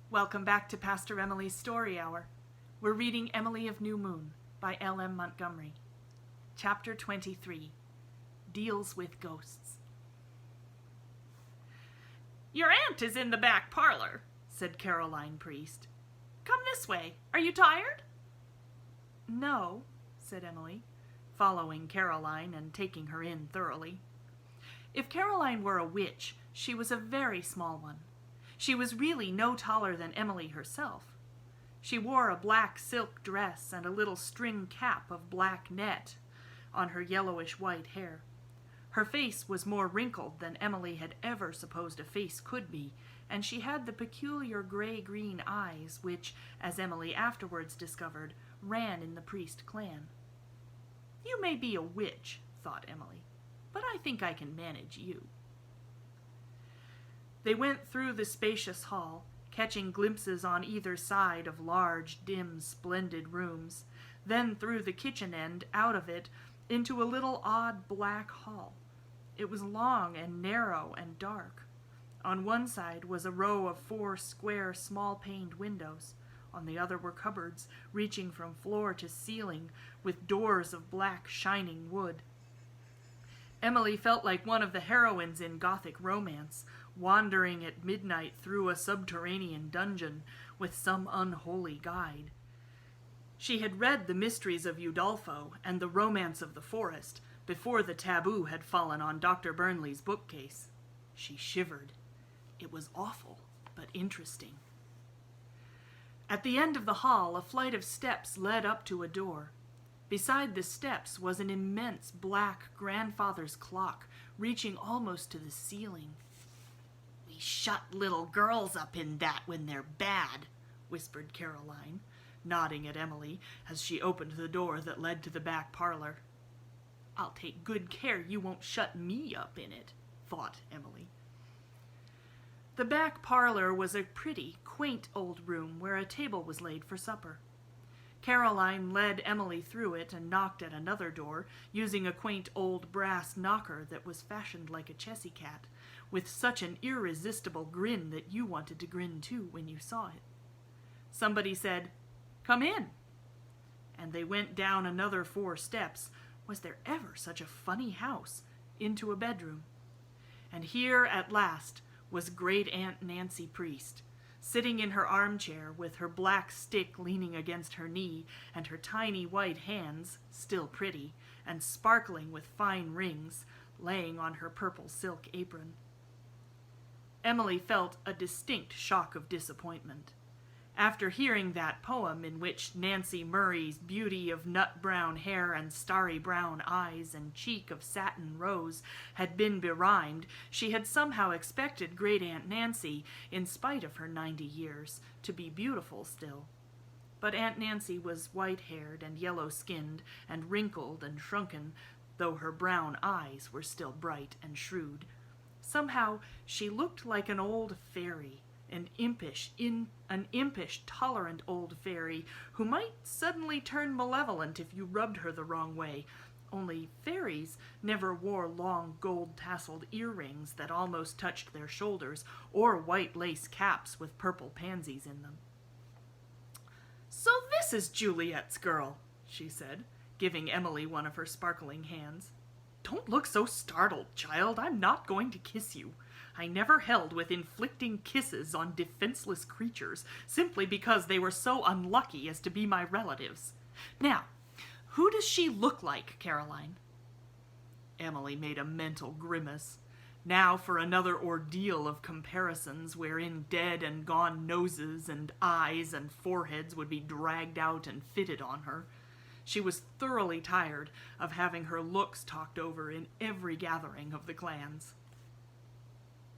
Welcome back to Pastor Emilie's Story Hour. We're reading Emilie of New Moon by L.M. Montgomery. Chapter 23, Deals with Ghosts. "Your aunt is in the back parlor," said Caroline Priest. "Come this way. Are you tired?" "No," said Emilie, following Caroline and taking her in thoroughly. If Caroline were a witch, she was a very small one. She was really no taller than Emilie herself. She wore a black silk dress and a little string cap of black net on her yellowish-white hair. Her face was more wrinkled than Emilie had ever supposed a face could be, and she had the peculiar gray-green eyes which, as Emilie afterwards discovered, ran in the Priest clan. "You may be a witch," thought Emilie, "but I think I can manage you." They went through the spacious hall, catching glimpses on either side of large, dim, splendid rooms, then through the kitchen end, out of it, into a little odd black hall. It was long and narrow and dark. On one side was a row of 4 square, small-paned windows. On the other were cupboards, reaching from floor to ceiling, with doors of black, shining wood. Emilie felt like one of the heroines in Gothic romance, wandering at midnight through a subterranean dungeon with some unholy guide. She had read The Mysteries of Udolpho and The Romance of the Forest before the taboo had fallen on Dr. Burnley's bookcase. She shivered. It was awful, but interesting. At the end of the hall, a flight of steps led up to a door. Beside the steps was an immense black grandfather's clock, reaching almost to the ceiling. "We shut little girls up in that when they're bad," whispered Caroline, nodding at Emilie as she opened the door that led to the back parlor. "I'll take good care you won't shut me up in it," thought Emilie. The back parlor was a pretty, quaint old room where a table was laid for supper. Caroline led Emilie through it and knocked at another door, using a quaint old brass knocker that was fashioned like a chessy cat, with such an irresistible grin that you wanted to grin too when you saw it. Somebody said, "Come in," and they went down another 4 steps. Was there ever such a funny house? Into a bedroom. And here at last was Great Aunt Nancy Priest, sitting in her armchair with her black stick leaning against her knee and her tiny white hands, still pretty, and sparkling with fine rings, laying on her purple silk apron. Emilie felt a distinct shock of disappointment. After hearing that poem in which Nancy Murray's beauty of nut-brown hair and starry brown eyes and cheek of satin rose had been berhymed, she had somehow expected Great Aunt Nancy, in spite of her 90 years, to be beautiful still. But Aunt Nancy was white-haired and yellow-skinned and wrinkled and shrunken, though her brown eyes were still bright and shrewd. Somehow she looked like an old fairy, an impish, tolerant old fairy who might suddenly turn malevolent if you rubbed her the wrong way, only fairies never wore long gold-tasseled earrings that almost touched their shoulders, or white lace caps with purple pansies in them. "So this is Juliet's girl," she said, giving Emilie one of her sparkling hands. "Don't look so startled, child. I'm not going to kiss you. I never held with inflicting kisses on defenseless creatures simply because they were so unlucky as to be my relatives. Now, who does she look like, Caroline?" Emilie made a mental grimace. Now for another ordeal of comparisons wherein dead and gone noses and eyes and foreheads would be dragged out and fitted on her. She was thoroughly tired of having her looks talked over in every gathering of the clans.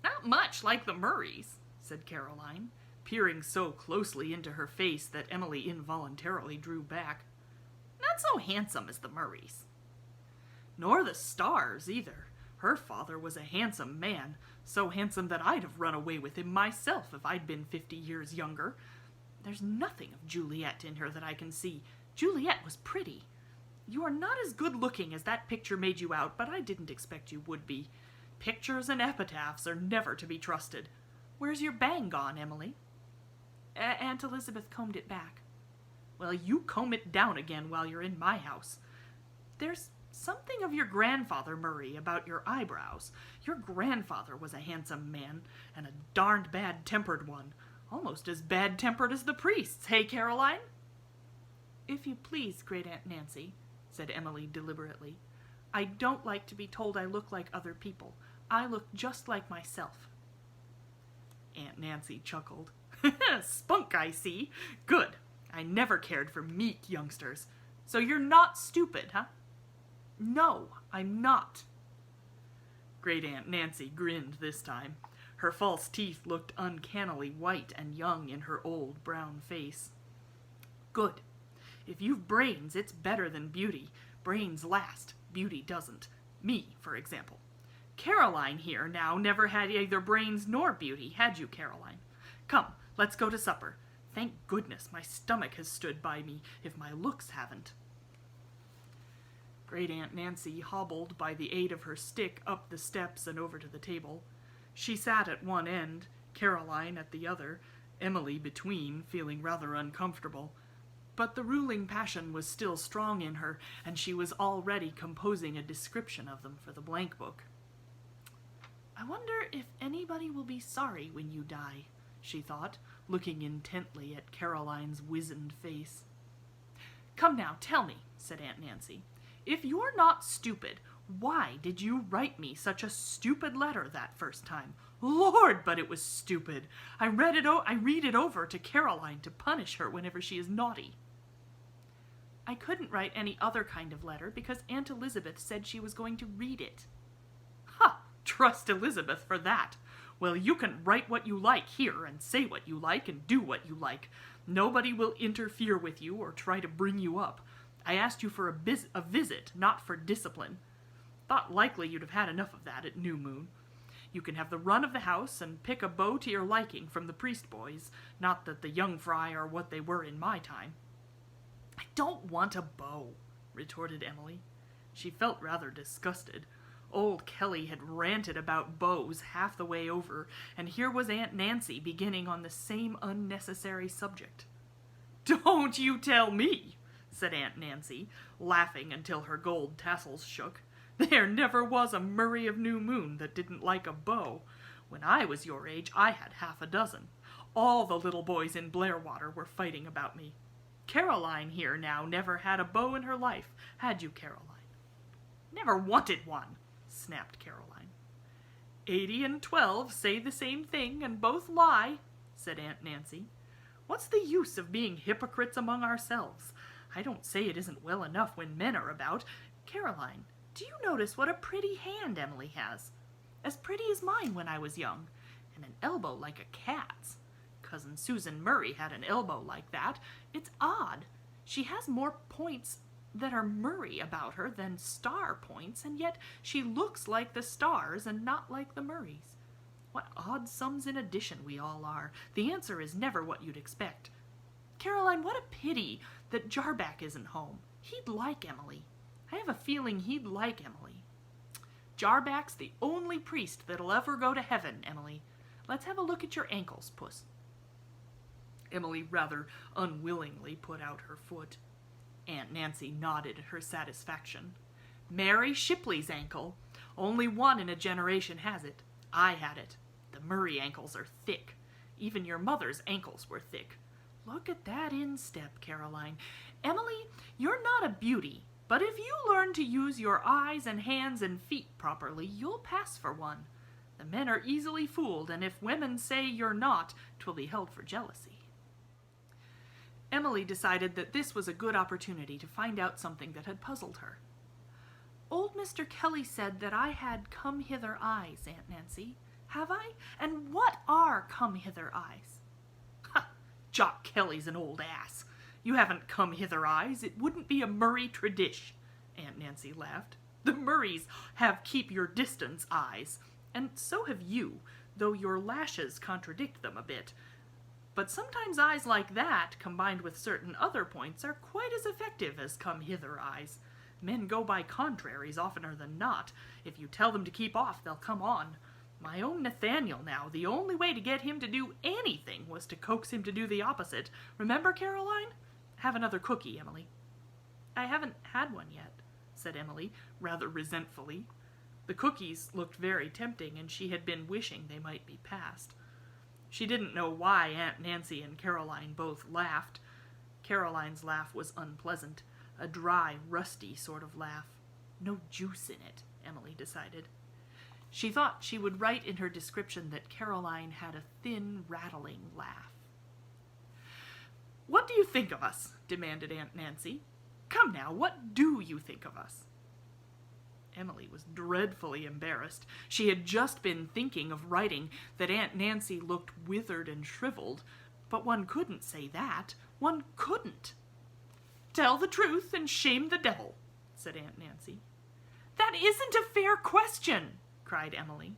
"Not much like the Murrays," said Caroline, peering so closely into her face that Emilie involuntarily drew back. "Not so handsome as the Murrays." "Nor the Stars, either. Her father was a handsome man, so handsome that I'd have run away with him myself if I'd been 50 years younger. There's nothing of Juliet in her that I can see. Juliet was pretty. You are not as good-looking as that picture made you out, but I didn't expect you would be. Pictures and epitaphs are never to be trusted. Where's your bang gone, Emilie?" Aunt Elizabeth combed it back. Well, you comb it down again while you're in my house. There's something of your grandfather, Murray, about your eyebrows. Your grandfather was a handsome man, and a darned bad-tempered one. Almost as bad-tempered as the priests, hey, Caroline? If you please, Great Aunt Nancy, said Emilie deliberately, I don't like to be told I look like other people. I look just like myself. Aunt Nancy chuckled. Spunk, I see. Good. I never cared for meek youngsters. So you're not stupid, huh? No, I'm not. Great Aunt Nancy grinned this time. Her false teeth looked uncannily white and young in her old brown face. Good. If you've brains, it's better than beauty. Brains last. Beauty doesn't. Me, for example. Caroline here now never had either brains nor beauty, had you, Caroline? Come, let's go to supper. Thank goodness my stomach has stood by me, if my looks haven't. Great Aunt Nancy hobbled by the aid of her stick up the steps and over to the table. She sat at one end, Caroline at the other, Emilie between, feeling rather uncomfortable. But the ruling passion was still strong in her, and she was already composing a description of them for the blank book. I wonder if anybody will be sorry when you die, she thought, looking intently at Caroline's wizened face. Come now, tell me, said Aunt Nancy. If you're not stupid, why did you write me such a stupid letter that first time? Lord, but it was stupid. I read it over to Caroline to punish her whenever she is naughty. I couldn't write any other kind of letter because Aunt Elizabeth said she was going to read it. Ha! Trust Elizabeth for that. Well, you can write what you like here and say what you like and do what you like. Nobody will interfere with you or try to bring you up. I asked you for a visit, not for discipline. Thought likely you'd have had enough of that at New Moon. You can have the run of the house and pick a beau to your liking from the priest boys, not that the young fry are what they were in my time. I don't want a beau, retorted Emilie. She felt rather disgusted. Old Kelly had ranted about beaux half the way over, and here was Aunt Nancy beginning on the same unnecessary subject. Don't you tell me, said Aunt Nancy, laughing until her gold tassels shook. There never was a Murray of New Moon that didn't like a beau. When I was your age, I had half a dozen. All the little boys in Blairwater were fighting about me. Caroline here now never had a beau in her life, had you, Caroline? Never wanted one, snapped Caroline. 80 and 12 say the same thing and both lie, said Aunt Nancy. What's the use of being hypocrites among ourselves? I don't say it isn't well enough when men are about. Caroline, do you notice what a pretty hand Emilie has? As pretty as mine when I was young, and an elbow like a cat's. Cousin Susan Murray had an elbow like that. It's odd. She has more points that are Murray about her than star points, and yet she looks like the stars and not like the Murrays. What odd sums in addition we all are. The answer is never what you'd expect. Caroline, what a pity that Jarback isn't home. He'd like Emilie. I have a feeling he'd like Emilie. Jarback's the only priest that'll ever go to heaven, Emilie. Let's have a look at your ankles, Puss. Emilie rather unwillingly put out her foot. Aunt Nancy nodded her satisfaction. Mary Shipley's ankle. Only one in a generation has it. I had it. The Murray ankles are thick. Even your mother's ankles were thick. Look at that instep, Caroline. Emilie, you're not a beauty, but if you learn to use your eyes and hands and feet properly, you'll pass for one. The men are easily fooled, and if women say you're not, 'twill be held for jealousy. Emilie decided that this was a good opportunity to find out something that had puzzled her. Old Mr. Kelly said that I had come-hither eyes, Aunt Nancy. Have I? And what are come-hither eyes? Ha! Jock Kelly's an old ass. You haven't come-hither eyes. It wouldn't be a Murray tradish. Aunt Nancy laughed. The Murrays have keep-your-distance eyes, and so have you, though your lashes contradict them a bit. But sometimes eyes like that, combined with certain other points, are quite as effective as come-hither eyes. Men go by contraries oftener than not. If you tell them to keep off, they'll come on. My own Nathaniel now, the only way to get him to do anything was to coax him to do the opposite. Remember, Caroline? Have another cookie, Emily." "I haven't had one yet," said Emily, rather resentfully. The cookies looked very tempting, and she had been wishing they might be passed. She didn't know why Aunt Nancy and Caroline both laughed. Caroline's laugh was unpleasant, a dry, rusty sort of laugh. No juice in it, Emily decided. She thought she would write in her description that Caroline had a thin, rattling laugh. "What do you think of us?" demanded Aunt Nancy. "Come now, what do you think of us?" Emily was dreadfully embarrassed. She had just been thinking of writing that Aunt Nancy looked withered and shriveled, but one couldn't say that. One couldn't. "Tell the truth and shame the devil," said Aunt Nancy. "That isn't a fair question," cried Emily.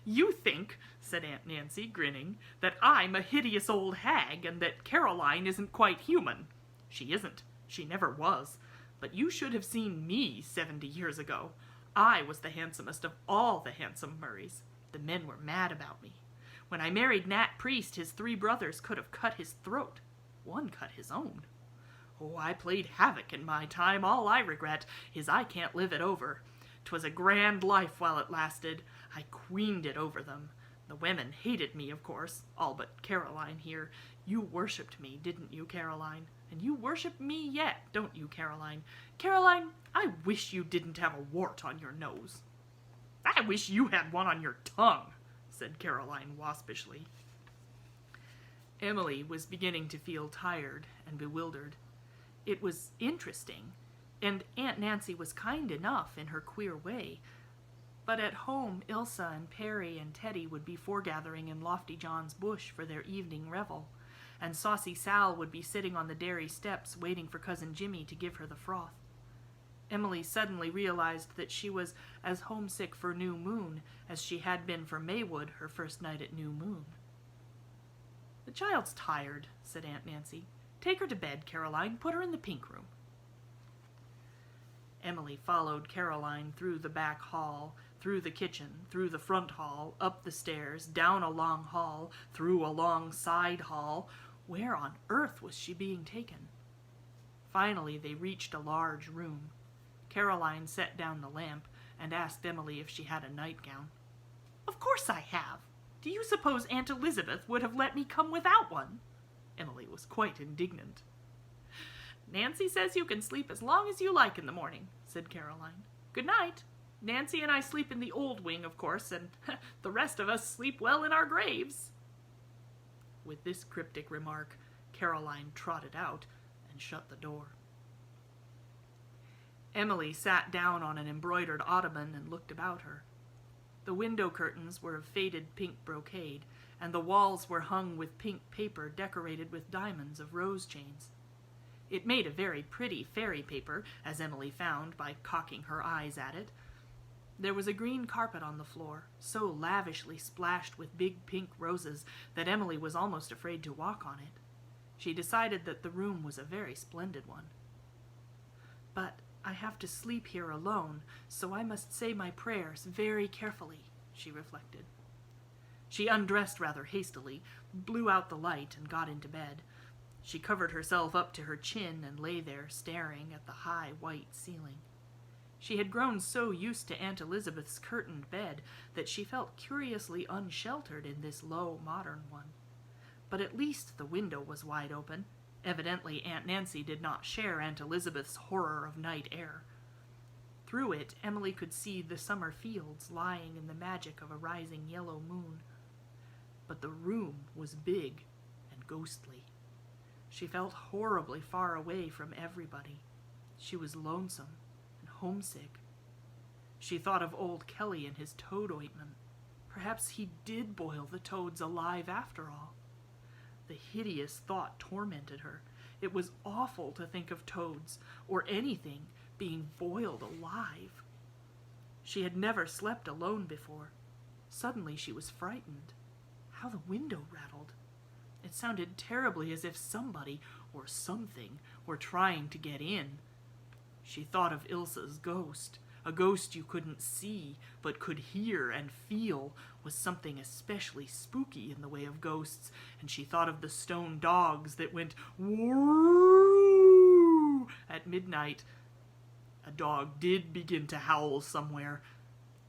"You think," said Aunt Nancy, grinning, "that I'm a hideous old hag and that Caroline isn't quite human. She isn't. She never was. But you should have seen me 70 years ago. I was the handsomest of all the handsome Murrays. The men were mad about me. When I married Nat Priest, his 3 brothers could have cut his throat. One cut his own. Oh, I played havoc in my time. All I regret is I can't live it over. 'Twas a grand life while it lasted. I queened it over them. The women hated me, of course, all but Caroline here. You worshipped me, didn't you, Caroline? And you worship me yet, don't you, Caroline? Caroline, I wish you didn't have a wart on your nose." "I wish you had one on your tongue," said Caroline waspishly. Emily was beginning to feel tired and bewildered. It was interesting, and Aunt Nancy was kind enough in her queer way. But at home, Ilsa and Perry and Teddy would be foregathering in Lofty John's bush for their evening revel, and Saucy Sal would be sitting on the dairy steps waiting for Cousin Jimmy to give her the froth. Emily suddenly realized that she was as homesick for New Moon as she had been for Maywood her first night at New Moon. "The child's tired," said Aunt Nancy. "Take her to bed, Caroline. Put her in the pink room." Emily followed Caroline through the back hall, through the kitchen, through the front hall, up the stairs, down a long hall, through a long side hall. Where on earth was she being taken? Finally, they reached a large room. Caroline set down the lamp and asked Emily if she had a nightgown. "Of course I have. Do you suppose Aunt Elizabeth would have let me come without one?" Emily was quite indignant. "Nancy says you can sleep as long as you like in the morning," said Caroline. "Good night. Nancy and I sleep in the old wing, of course, and the rest of us sleep well in our graves." With this cryptic remark, Caroline trotted out and shut the door. Emily sat down on an embroidered ottoman and looked about her. The window curtains were of faded pink brocade, and the walls were hung with pink paper decorated with diamonds of rose chains. It made a very pretty fairy paper, as Emily found by cocking her eyes at it. There was a green carpet on the floor, so lavishly splashed with big pink roses that Emily was almost afraid to walk on it. She decided that the room was a very splendid one. "But I have to sleep here alone, so I must say my prayers very carefully," she reflected. She undressed rather hastily, blew out the light, and got into bed. She covered herself up to her chin and lay there staring at the high white ceiling. She had grown so used to Aunt Elizabeth's curtained bed that she felt curiously unsheltered in this low, modern one. But at least the window was wide open. Evidently Aunt Nancy did not share Aunt Elizabeth's horror of night air. Through it, Emily could see the summer fields lying in the magic of a rising yellow moon. But the room was big and ghostly. She felt horribly far away from everybody. She was lonesome and homesick. She thought of old Kelly and his toad ointment. Perhaps he did boil the toads alive after all. The hideous thought tormented her. It was awful to think of toads, or anything, being boiled alive. She had never slept alone before. Suddenly she was frightened. How the window rattled. It sounded terribly as if somebody or something were trying to get in. She thought of Ilsa's ghost, A ghost you couldn't see, but could hear and feel, was something especially spooky in the way of ghosts, and she thought of the stone dogs that went woo at midnight. A dog did begin to howl somewhere.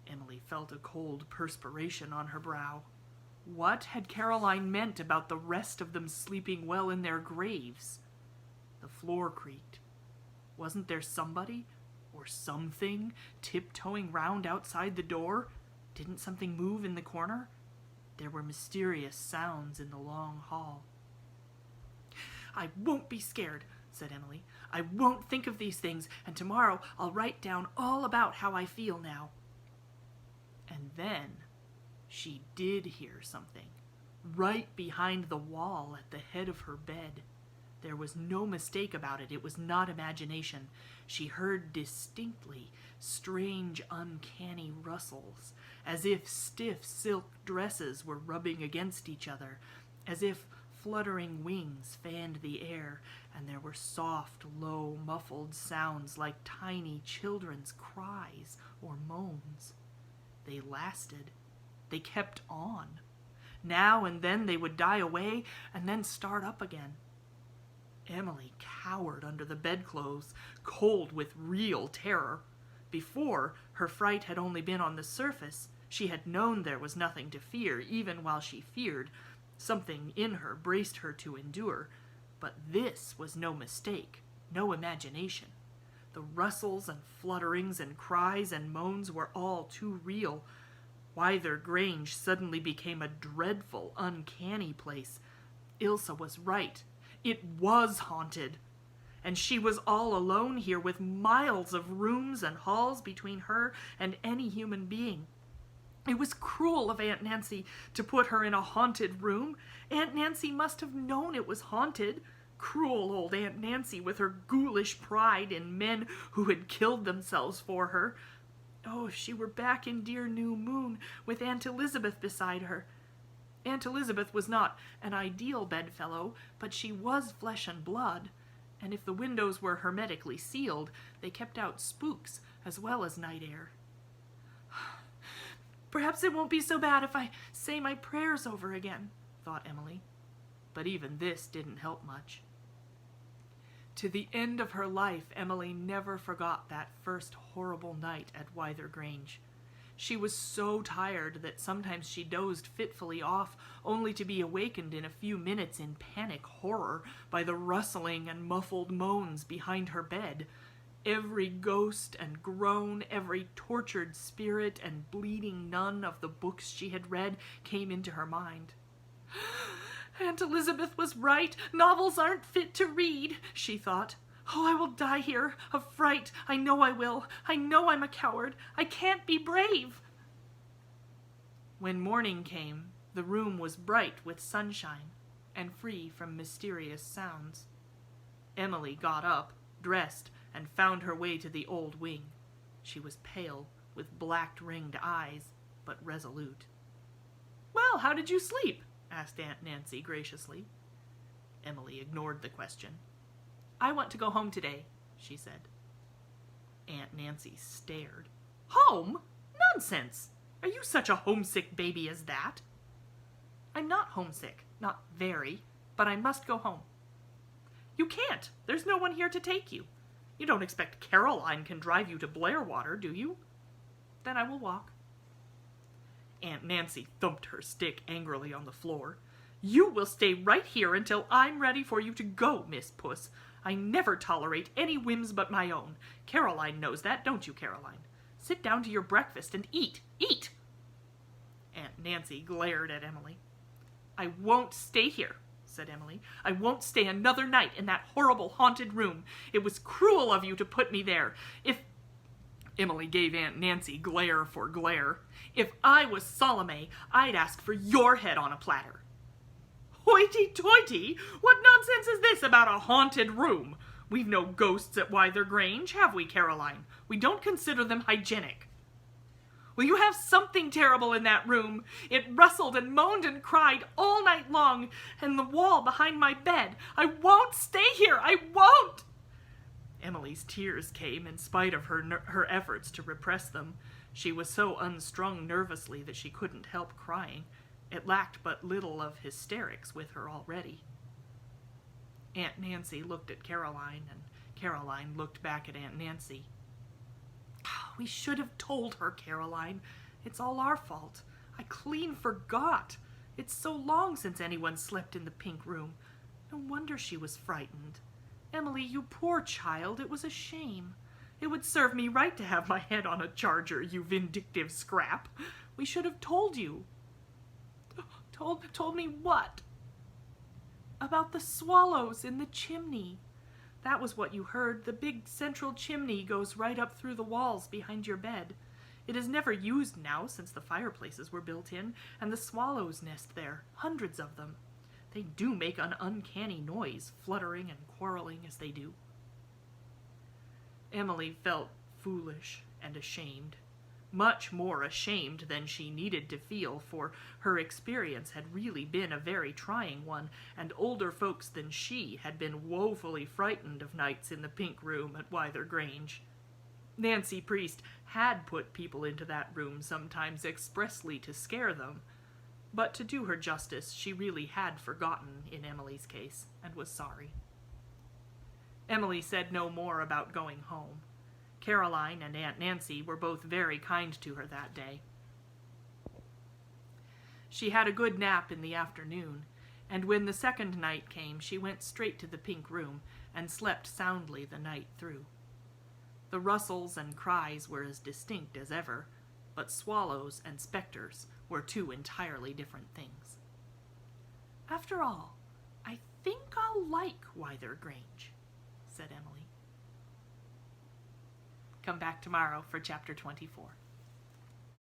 Emilie felt a cold perspiration on her brow. What had Caroline meant about the rest of them sleeping well in their graves? The floor creaked. Wasn't there somebody or something tiptoeing round outside the door? Didn't something move in the corner? There were mysterious sounds in the long hall. "I won't be scared," said Emilie. "I won't think of these things, and tomorrow I'll write down all about how I feel now." And then she did hear something, right behind the wall at the head of her bed. There was no mistake about it. It was not imagination. She heard distinctly strange, uncanny rustles, as if stiff silk dresses were rubbing against each other, as if fluttering wings fanned the air, and there were soft, low, muffled sounds like tiny children's cries or moans. They lasted. They kept on. Now and then they would die away and then start up again. Emilie cowered under the bedclothes, cold with real terror. Before, her fright had only been on the surface. She had known there was nothing to fear, even while she feared. Something in her braced her to endure. But this was no mistake, no imagination. The rustles and flutterings and cries and moans were all too real. Wyther Grange suddenly became a dreadful, uncanny place. Ilse was right. It was haunted. And she was all alone here with miles of rooms and halls between her and any human being. It was cruel of Aunt Nancy to put her in a haunted room. Aunt Nancy must have known it was haunted. Cruel old Aunt Nancy with her ghoulish pride in men who had killed themselves for her. Oh, if she were back in dear New Moon with Aunt Elizabeth beside her. Aunt Elizabeth was not an ideal bedfellow, but she was flesh and blood, and if the windows were hermetically sealed, they kept out spooks as well as night air. "Perhaps it won't be so bad if I say my prayers over again," thought Emilie. But even this didn't help much. To the end of her life, Emilie never forgot that first horrible night at Wyther Grange. She was so tired that sometimes she dozed fitfully off, only to be awakened in a few minutes in panic horror by the rustling and muffled moans behind her bed. Every ghost and groan, every tortured spirit and bleeding nun of the books she had read came into her mind. "Aunt Elizabeth was right. Novels aren't fit to read," she thought. "Oh, I will die here, of fright. I know I will. I know I'm a coward. I can't be brave." When morning came, the room was bright with sunshine and free from mysterious sounds. Emilie got up, dressed, and found her way to the old wing. She was pale, with black-ringed eyes, but resolute. "Well, how did you sleep?" asked Aunt Nancy graciously. Emilie ignored the question. "I want to go home today," she said. Aunt Nancy stared. "Home? Nonsense! Are you such a homesick baby as that?" "I'm not homesick, not very, but I must go home." "You can't. There's no one here to take you. You don't expect Caroline can drive you to Blairwater, do you?" "Then I will walk." Aunt Nancy thumped her stick angrily on the floor. "You will stay right here until I'm ready for you to go, Miss Puss. I never tolerate any whims but my own. Caroline knows that, don't you, Caroline? Sit down to your breakfast and eat. Eat!" Aunt Nancy glared at Emilie. "I won't stay here," said Emilie. "I won't stay another night in that horrible haunted room. It was cruel of you to put me there. Emilie gave Aunt Nancy glare for glare. "If I was Salome, I'd ask for your head on a platter." "Hoity-toity! What nonsense is this about a haunted room? We've no ghosts at Wyther Grange, have we, Caroline? We don't consider them hygienic." "Well, you have something terrible in that room. It rustled and moaned and cried all night long, and the wall behind my bed. I won't stay here! I won't!" Emilie's tears came in spite of her efforts to repress them. She was so unstrung nervously that she couldn't help crying. It lacked but little of hysterics with her already. Aunt Nancy looked at Caroline, and Caroline looked back at Aunt Nancy. We should have told her, Caroline. It's all our fault. I clean forgot. It's so long since anyone slept in the pink room. No wonder she was frightened. Emilie, you poor child, it was a shame. It would serve me right to have my head on a charger, you vindictive scrap. We should have told you. Told me what? About the swallows in the chimney. That was what you heard. The big central chimney goes right up through the walls behind your bed. It is never used now since the fireplaces were built in, and the swallows nest there, hundreds of them. They do make an uncanny noise, fluttering and quarreling as they do. Emilie felt foolish and ashamed, much more ashamed than she needed to feel, for her experience had really been a very trying one, and older folks than she had been woefully frightened of nights in the pink room at Wyther Grange. Nancy Priest had put people into that room sometimes expressly to scare them, but to do her justice, she really had forgotten in Emilie's case, and was sorry. Emilie said no more about going home. Caroline and Aunt Nancy were both very kind to her that day. She had a good nap in the afternoon, and when the second night came, she went straight to the pink room and slept soundly the night through. The rustles and cries were as distinct as ever, but swallows and specters were two entirely different things. After all, I think I'll like Wyther Grange, said Emilie. Come back tomorrow for chapter 24.